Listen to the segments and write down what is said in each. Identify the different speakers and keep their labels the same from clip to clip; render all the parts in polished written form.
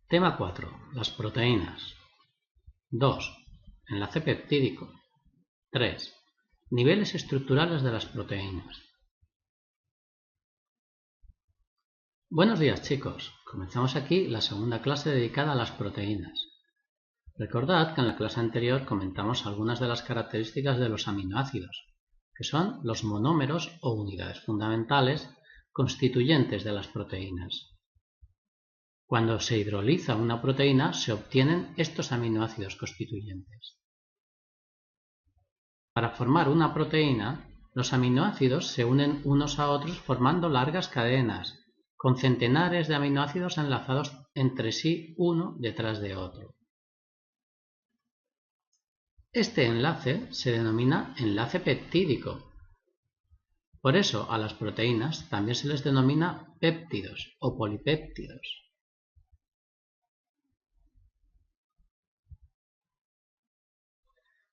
Speaker 1: Tema 4. Las proteínas. 2. Enlace peptídico. 3. Niveles estructurales de las proteínas. Buenos días, chicos. Comenzamos aquí la segunda clase dedicada a las proteínas. Recordad que en la clase anterior comentamos algunas de las características de los aminoácidos, que son los monómeros o unidades fundamentales constituyentes de las proteínas. Cuando se hidroliza una proteína se obtienen estos aminoácidos constituyentes. Para formar una proteína, los aminoácidos se unen unos a otros formando largas cadenas, con centenares de aminoácidos enlazados entre sí uno detrás de otro. Este enlace se denomina enlace peptídico. Por eso a las proteínas también se les denomina péptidos o polipéptidos.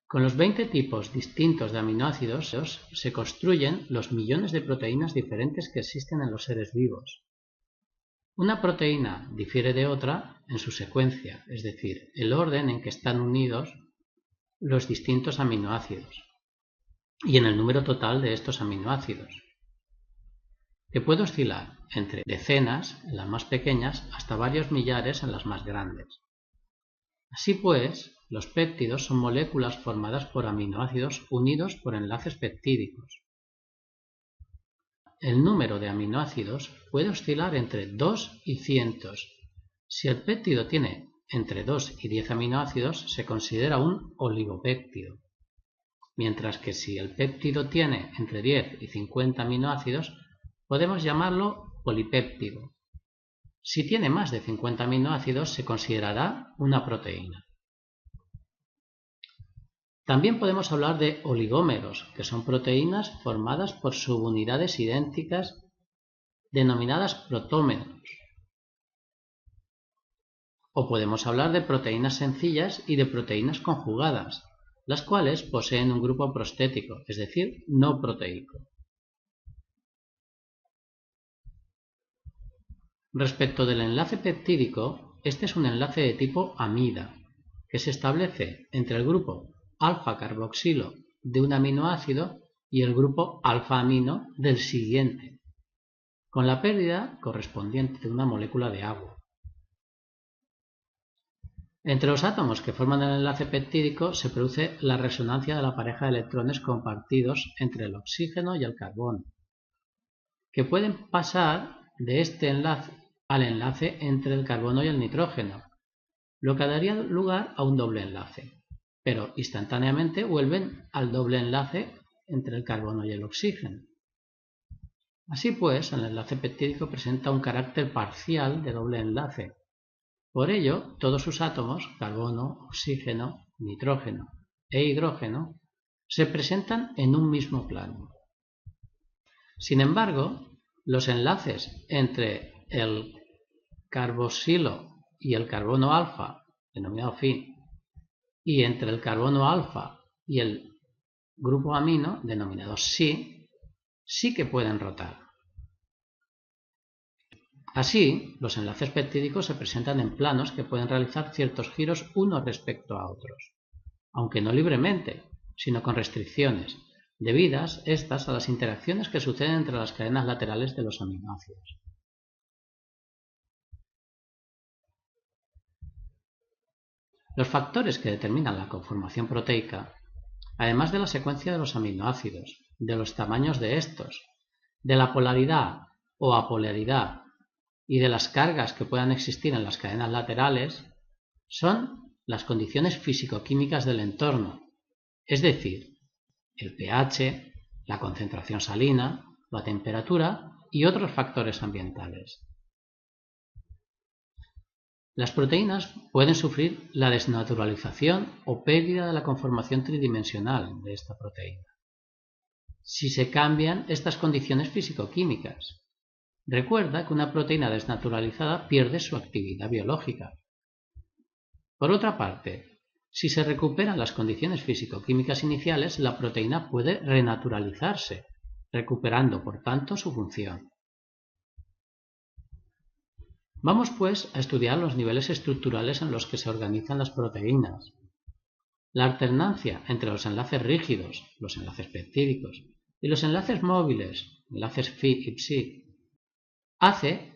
Speaker 1: Con los 20 tipos distintos de aminoácidos se construyen los millones de proteínas diferentes que existen en los seres vivos. Una proteína difiere de otra en su secuencia, es decir, el orden en que están unidos los distintos aminoácidos y en el número total de estos aminoácidos, que puede oscilar entre decenas, en las más pequeñas, hasta varios millares en las más grandes. Así pues, los péptidos son moléculas formadas por aminoácidos unidos por enlaces peptídicos. El número de aminoácidos puede oscilar entre 2 y cientos. Si el péptido tiene entre 2 y 10 aminoácidos, se considera un oligopéptido, mientras que si el péptido tiene entre 10 y 50 aminoácidos, podemos llamarlo polipéptido. Si tiene más de 50 aminoácidos, se considerará una proteína. También podemos hablar de oligómeros, que son proteínas formadas por subunidades idénticas denominadas protómeros. O podemos hablar de proteínas sencillas y de proteínas conjugadas, las cuales poseen un grupo prostético, es decir, no proteico. Respecto del enlace peptídico, este es un enlace de tipo amida, que se establece entre el grupo alfa-carboxilo de un aminoácido y el grupo alfa-amino del siguiente, con la pérdida correspondiente de una molécula de agua. Entre los átomos que forman el enlace peptídico se produce la resonancia de la pareja de electrones compartidos entre el oxígeno y el carbono, que pueden pasar de este enlace al enlace entre el carbono y el nitrógeno, lo que daría lugar a un doble enlace, pero instantáneamente vuelven al doble enlace entre el carbono y el oxígeno. Así pues, el enlace peptídico presenta un carácter parcial de doble enlace. Por ello, todos sus átomos, carbono, oxígeno, nitrógeno e hidrógeno, se presentan en un mismo plano. Sin embargo, los enlaces entre el carboxilo y el carbono alfa, denominado fin, y entre el carbono alfa y el grupo amino, denominado si, sí que pueden rotar. Así, los enlaces peptídicos se presentan en planos que pueden realizar ciertos giros unos respecto a otros, aunque no libremente, sino con restricciones, debidas estas a las interacciones que suceden entre las cadenas laterales de los aminoácidos. Los factores que determinan la conformación proteica, además de la secuencia de los aminoácidos, de los tamaños de estos, de la polaridad o apolaridad y de las cargas que puedan existir en las cadenas laterales, son las condiciones físico-químicas del entorno, es decir, el pH, la concentración salina, la temperatura y otros factores ambientales. Las proteínas pueden sufrir la desnaturalización o pérdida de la conformación tridimensional de esta proteína si se cambian estas condiciones físico-químicas. Recuerda que una proteína desnaturalizada pierde su actividad biológica. Por otra parte, si se recuperan las condiciones físico-químicas iniciales, la proteína puede renaturalizarse, recuperando por tanto su función. Vamos pues a estudiar los niveles estructurales en los que se organizan las proteínas. La alternancia entre los enlaces rígidos, los enlaces peptídicos, y los enlaces móviles, enlaces Phi y Psi, hace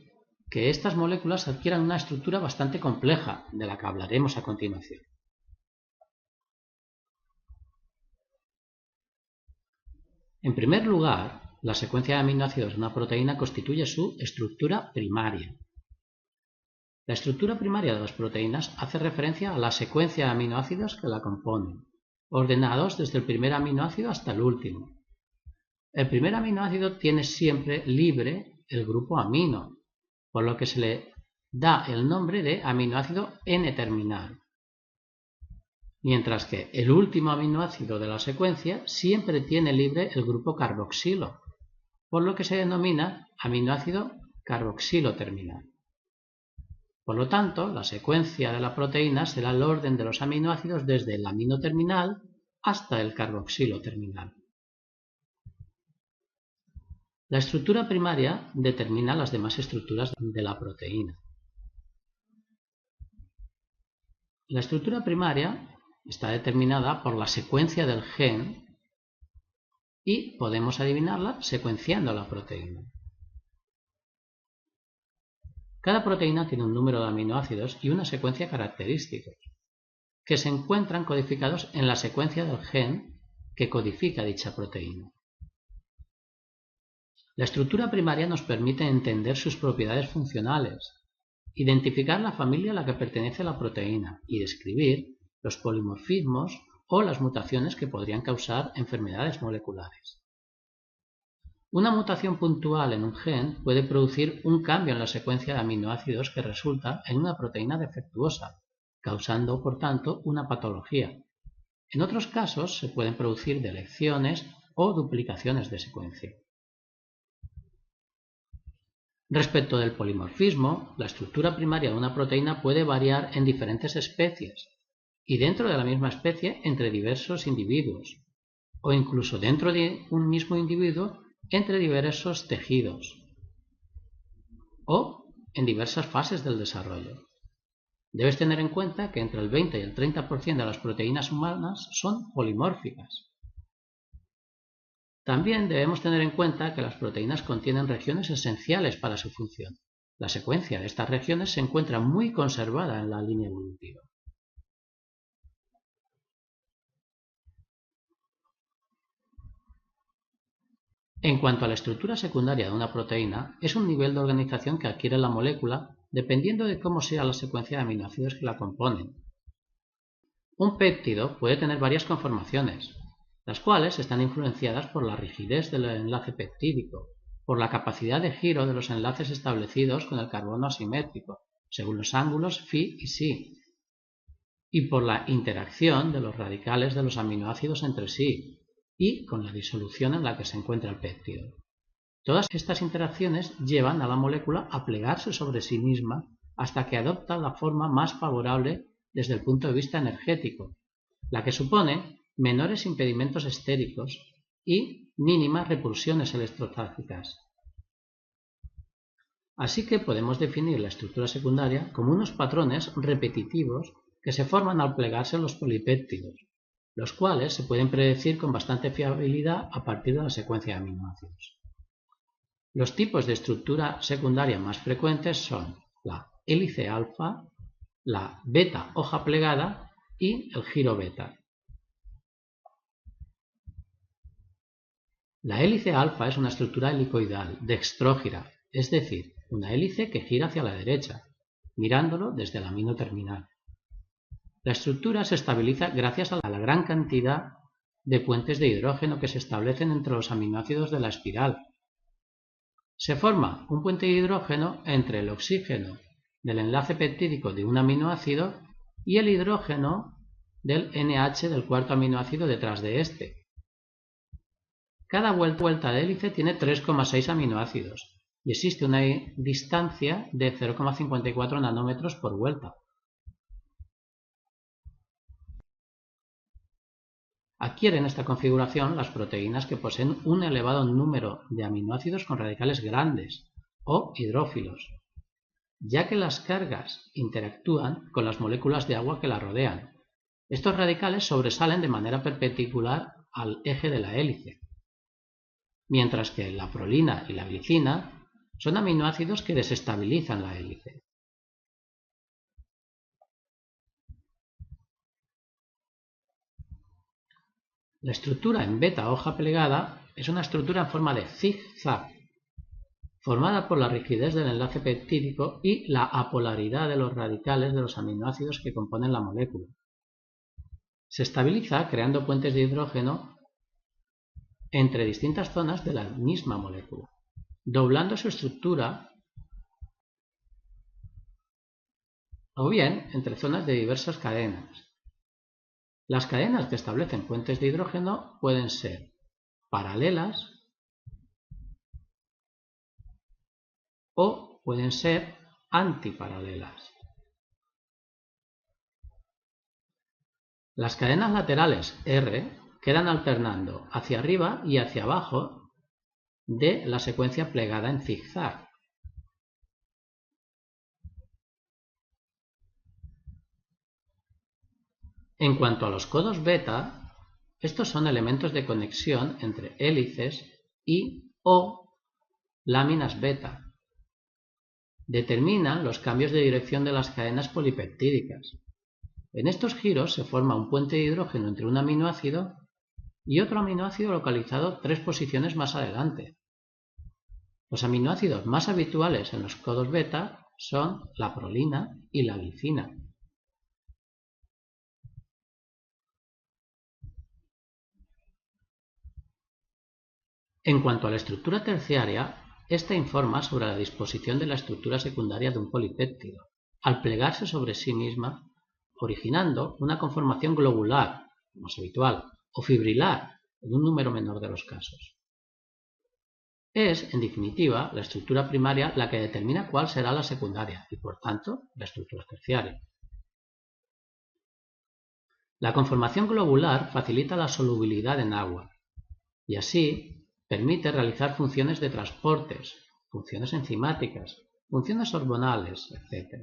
Speaker 1: que estas moléculas adquieran una estructura bastante compleja, de la que hablaremos a continuación. En primer lugar, la secuencia de aminoácidos de una proteína constituye su estructura primaria. La estructura primaria de las proteínas hace referencia a la secuencia de aminoácidos que la componen, ordenados desde el primer aminoácido hasta el último. El primer aminoácido tiene siempre libre el grupo amino, por lo que se le da el nombre de aminoácido N-terminal, mientras que el último aminoácido de la secuencia siempre tiene libre el grupo carboxilo, por lo que se denomina aminoácido carboxilo terminal. Por lo tanto, la secuencia de la proteína será el orden de los aminoácidos desde el amino terminal hasta el carboxilo terminal. La estructura primaria determina las demás estructuras de la proteína. La estructura primaria está determinada por la secuencia del gen y podemos adivinarla secuenciando la proteína. Cada proteína tiene un número de aminoácidos y una secuencia característica, que se encuentran codificados en la secuencia del gen que codifica dicha proteína. La estructura primaria nos permite entender sus propiedades funcionales, identificar la familia a la que pertenece la proteína y describir los polimorfismos o las mutaciones que podrían causar enfermedades moleculares. Una mutación puntual en un gen puede producir un cambio en la secuencia de aminoácidos que resulta en una proteína defectuosa, causando, por tanto, una patología. En otros casos se pueden producir deleciones o duplicaciones de secuencia. Respecto del polimorfismo, la estructura primaria de una proteína puede variar en diferentes especies y dentro de la misma especie entre diversos individuos, o incluso dentro de un mismo individuo entre diversos tejidos, o en diversas fases del desarrollo. Debes tener en cuenta que entre el 20 y el 30% de las proteínas humanas son polimórficas. También debemos tener en cuenta que las proteínas contienen regiones esenciales para su función. La secuencia de estas regiones se encuentra muy conservada en la línea evolutiva. En cuanto a la estructura secundaria de una proteína, es un nivel de organización que adquiere la molécula dependiendo de cómo sea la secuencia de aminoácidos que la componen. Un péptido puede tener varias conformaciones, las cuales están influenciadas por la rigidez del enlace peptídico, por la capacidad de giro de los enlaces establecidos con el carbono asimétrico, según los ángulos Phi y Psi, y por la interacción de los radicales de los aminoácidos entre sí, y con la disolución en la que se encuentra el péptido. Todas estas interacciones llevan a la molécula a plegarse sobre sí misma hasta que adopta la forma más favorable desde el punto de vista energético, la que supone menores impedimentos estéricos y mínimas repulsiones electrostáticas. Así que podemos definir la estructura secundaria como unos patrones repetitivos que se forman al plegarse los polipéptidos, los cuales se pueden predecir con bastante fiabilidad a partir de la secuencia de aminoácidos. Los tipos de estructura secundaria más frecuentes son la hélice alfa, la beta hoja plegada y el giro beta. La hélice alfa es una estructura helicoidal, dextrógira, es decir, una hélice que gira hacia la derecha, mirándolo desde el amino terminal. La estructura se estabiliza gracias a la gran cantidad de puentes de hidrógeno que se establecen entre los aminoácidos de la espiral. Se forma un puente de hidrógeno entre el oxígeno del enlace peptídico de un aminoácido y el hidrógeno del NH del cuarto aminoácido detrás de este. Cada vuelta de hélice tiene 3,6 aminoácidos y existe una distancia de 0,54 nanómetros por vuelta. Adquieren esta configuración las proteínas que poseen un elevado número de aminoácidos con radicales grandes o hidrófilos. ya que las cargas interactúan con las moléculas de agua que la rodean. Estos radicales sobresalen de manera perpendicular al eje de la hélice, mientras que la prolina y la glicina son aminoácidos que desestabilizan la hélice. La estructura en beta hoja plegada es una estructura en forma de zig-zag, formada por la rigidez del enlace peptídico y la apolaridad de los radicales de los aminoácidos que componen la molécula. Se estabiliza creando puentes de hidrógeno entre distintas zonas de la misma molécula, doblando su estructura o bien entre zonas de diversas cadenas. Las cadenas que establecen puentes de hidrógeno pueden ser paralelas o pueden ser antiparalelas. Las cadenas laterales R quedan alternando hacia arriba y hacia abajo de la secuencia plegada en zigzag. En cuanto a los codos beta, estos son elementos de conexión entre hélices y o láminas beta. Determinan los cambios de dirección de las cadenas polipeptídicas. En estos giros se forma un puente de hidrógeno entre un aminoácido y otro aminoácido localizado 3 posiciones más adelante. Los aminoácidos más habituales en los codos beta son la prolina y la glicina. En cuanto a la estructura terciaria, esta informa sobre la disposición de la estructura secundaria de un polipéptido, al plegarse sobre sí misma, originando una conformación globular, como es habitual, o fibrilar, en un número menor de los casos. Es, en definitiva, la estructura primaria la que determina cuál será la secundaria y, por tanto, la estructura terciaria. La conformación globular facilita la solubilidad en agua y así permite realizar funciones de transportes, funciones enzimáticas, funciones hormonales, etc.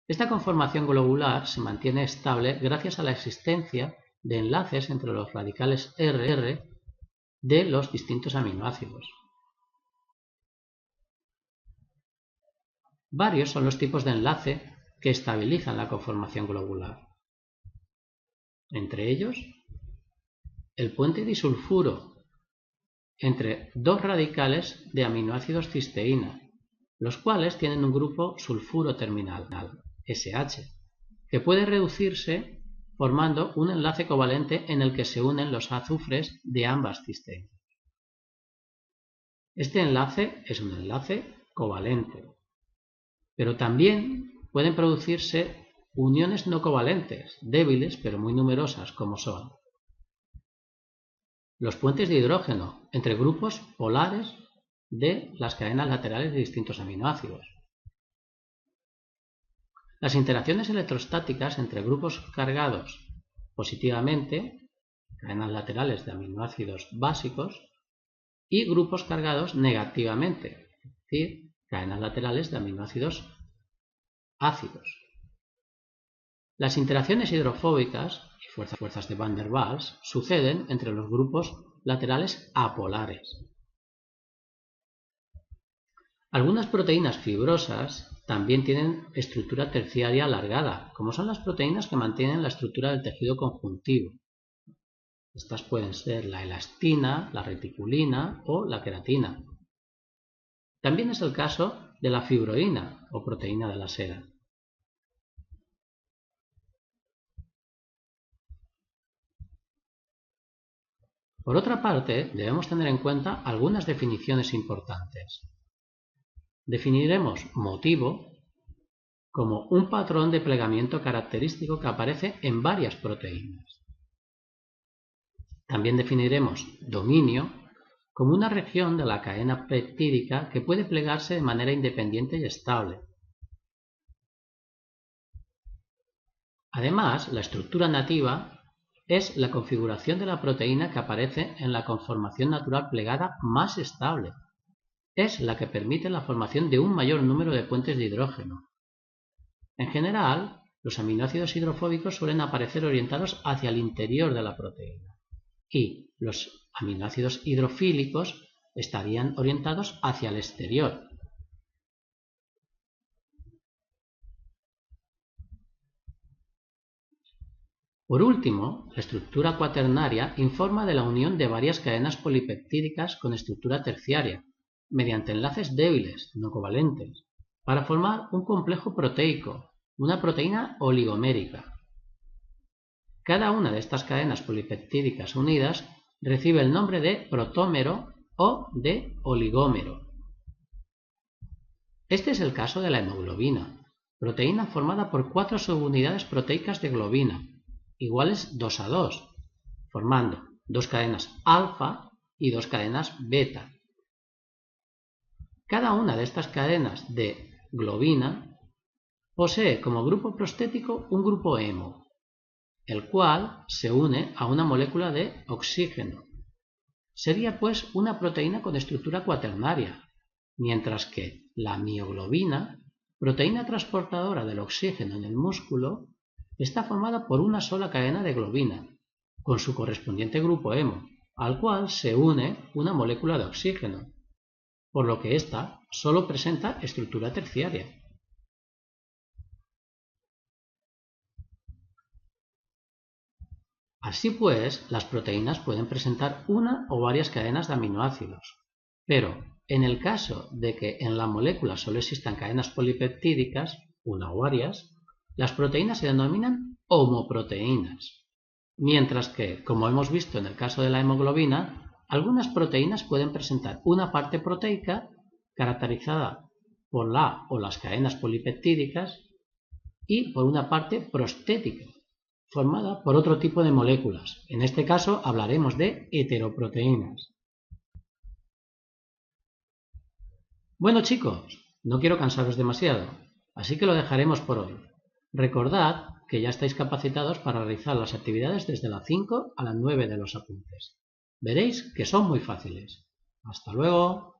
Speaker 1: Esta conformación globular se mantiene estable gracias a la existencia de enlaces entre los radicales RR de los distintos aminoácidos. Varios son los tipos de enlace que estabilizan la conformación globular. Entre ellos, el puente disulfuro entre dos radicales de aminoácidos cisteína, los cuales tienen un grupo sulfuro terminal, SH, que puede reducirse formando un enlace covalente en el que se unen los azufres de ambas cisteínas. Este enlace es un enlace covalente, pero también pueden producirse uniones no covalentes, débiles pero muy numerosas, como son los puentes de hidrógeno entre grupos polares de las cadenas laterales de distintos aminoácidos. Las interacciones electrostáticas entre grupos cargados positivamente, cadenas laterales de aminoácidos básicos, y grupos cargados negativamente, es decir, cadenas laterales de aminoácidos ácidos. Las interacciones hidrofóbicas y fuerzas de Van der Waals suceden entre los grupos laterales apolares. Algunas proteínas fibrosas también tienen estructura terciaria alargada, como son las proteínas que mantienen la estructura del tejido conjuntivo. Estas pueden ser la elastina, la reticulina o la queratina. También es el caso de la fibroína o proteína de la seda. Por otra parte, debemos tener en cuenta algunas definiciones importantes. Definiremos motivo como un patrón de plegamiento característico que aparece en varias proteínas. También definiremos dominio como una región de la cadena peptídica que puede plegarse de manera independiente y estable. Además, la estructura nativa es la configuración de la proteína que aparece en la conformación natural plegada más estable. es la que permite la formación de un mayor número de puentes de hidrógeno. En general, los aminoácidos hidrofóbicos suelen aparecer orientados hacia el interior de la proteína y los aminoácidos hidrofílicos estarían orientados hacia el exterior. Por último, la estructura cuaternaria informa de la unión de varias cadenas polipeptídicas con estructura terciaria, mediante enlaces débiles, no covalentes, para formar un complejo proteico, una proteína oligomérica. Cada una de estas cadenas polipeptídicas unidas recibe el nombre de protómero o de oligómero. Este es el caso de la hemoglobina, proteína formada por 4 subunidades proteicas de globina, iguales 2 a 2, formando 2 cadenas alfa y 2 cadenas beta. Cada una de estas cadenas de globina posee como grupo prostético un grupo hemo, el cual se une a una molécula de oxígeno. Sería pues una proteína con estructura cuaternaria, mientras que la mioglobina, proteína transportadora del oxígeno en el músculo, está formada por una sola cadena de globina, con su correspondiente grupo hemo, al cual se une una molécula de oxígeno, por lo que ésta solo presenta estructura terciaria. Así pues, las proteínas pueden presentar una o varias cadenas de aminoácidos, pero en el caso de que en la molécula solo existan cadenas polipeptídicas, una o varias, las proteínas se denominan homoproteínas, mientras que, como hemos visto en el caso de la hemoglobina, algunas proteínas pueden presentar una parte proteica caracterizada por la o las cadenas polipeptídicas y por una parte prostética, formada por otro tipo de moléculas. En este caso hablaremos de heteroproteínas. Bueno chicos, no quiero cansaros demasiado, así que lo dejaremos por hoy. Recordad que ya estáis capacitados para realizar las actividades desde la 5 a la 9 de los apuntes. Veréis que son muy fáciles. ¡Hasta luego!